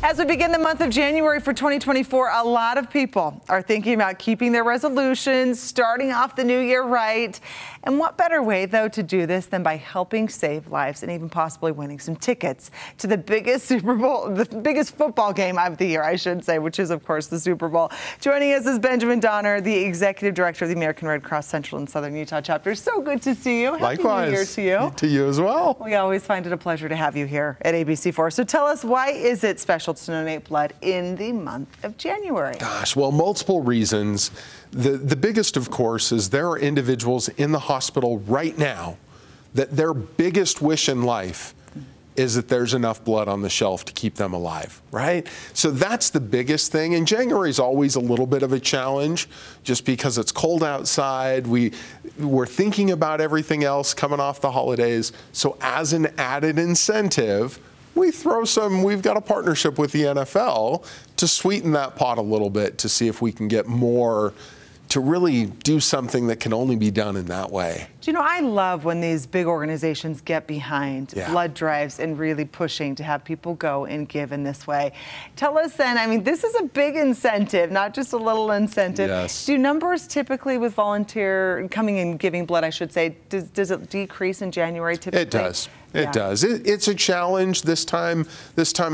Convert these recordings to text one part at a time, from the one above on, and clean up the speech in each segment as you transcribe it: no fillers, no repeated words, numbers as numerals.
As we begin the month of January for 2024, a lot of people are thinking about keeping their resolutions, starting off the new year right. And what better way, though, to do this than by helping save lives and even possibly winning some tickets to the biggest Super Bowl, the biggest football game of the year, I should say, which is, of course, the Super Bowl. Joining us is Benjamin Donner, the Executive Director of the American Red Cross Central and Southern Utah Chapter. So good to see you. Likewise. Happy New Year to you. To you as well. We always find it a pleasure to have you here at ABC4. So tell us, why is it special to donate blood in the month of January? Gosh, well, multiple reasons. The biggest, of course, is there are individuals in the hospital right now that their biggest wish in life is that there's enough blood on the shelf to keep them alive, right? So that's the biggest thing. And January is always a little bit of a challenge just because it's cold outside. We're thinking about everything else coming off the holidays. So as an added incentive, we've got a partnership with the NFL to sweeten that pot a little bit to see if we can get more to really do something that can only be done in that way. Do you know, I love when these big organizations get behind blood drives and really pushing to have people go and give in this way. Tell us then, I mean, this is a big incentive, not just a little incentive. Yes. Do numbers typically with volunteer coming and giving blood, I should say, does it decrease in January typically? It does. It does. It's a challenge this time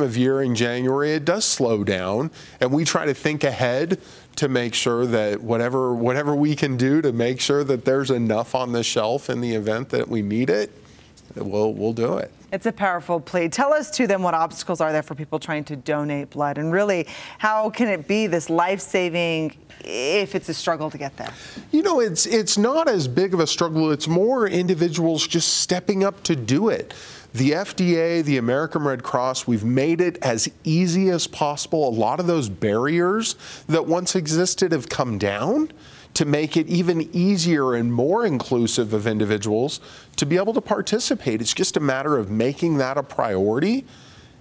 of year in January. It does slow down, and we try to think ahead to make sure that whatever we can do to make sure that there's enough on the shelf in the event that we need it, we'll do it. It's a powerful plea. Tell us, too, then, what obstacles are there for people trying to donate blood? And really, how can it be this life-saving if it's a struggle to get there? You know, it's not as big of a struggle. It's more individuals just stepping up to do it. The FDA, the American Red Cross, we've made it as easy as possible. A lot of those barriers that once existed have come down to make it even easier and more inclusive of individuals to be able to participate. It's just a matter of making that a priority,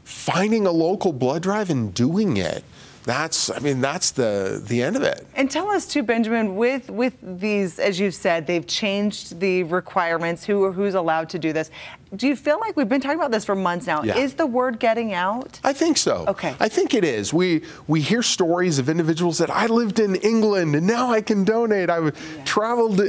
finding a local blood drive and doing it. That's the end of it. And tell us too, Benjamin, with these, as you've said, they've changed the requirements, who's allowed to do this. Do you feel like we've been talking about this for months now? Yeah. Is the word getting out? I think so. Okay. I think it is. We hear stories of individuals that I lived in England and now I can donate. I traveled.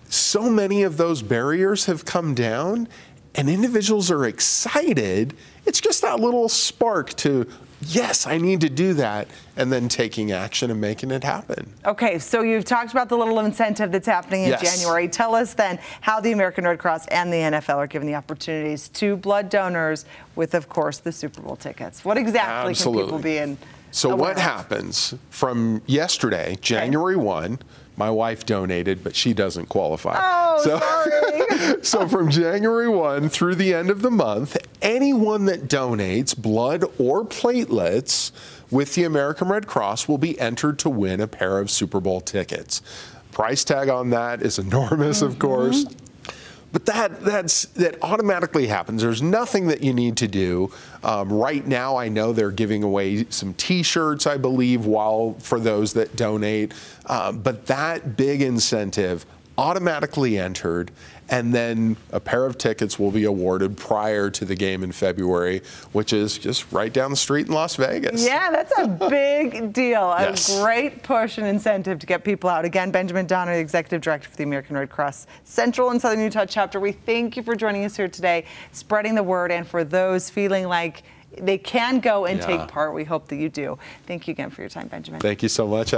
So many of those barriers have come down and individuals are excited. It's just that little spark to, yes, I need to do that, and then taking action and making it happen. Okay, so you've talked about the little incentive that's happening in January. Tell us then how the American Red Cross and the NFL are giving the opportunities to blood donors with, of course, the Super Bowl tickets. What exactly can people be in? So what happens from yesterday, January 1, my wife donated, but she doesn't qualify. Oh, sorry. So from January 1 through the end of the month, anyone that donates blood or platelets with the American Red Cross will be entered to win a pair of Super Bowl tickets. Price tag on that is enormous, of course. But that automatically happens. There's nothing that you need to do. Right now, I know they're giving away some T-shirts, I believe, for those that donate. But that big incentive automatically entered, and then a pair of tickets will be awarded prior to the game in February, which is just right down the street in Las Vegas. Yeah, that's a big deal. A great push and incentive to get people out. Again, Benjamin Donner, the Executive Director for the American Red Cross Central and Southern Utah Chapter. We thank you for joining us here today, spreading the word, and for those feeling like they can go and take part, we hope that you do. Thank you again for your time, Benjamin. Thank you so much.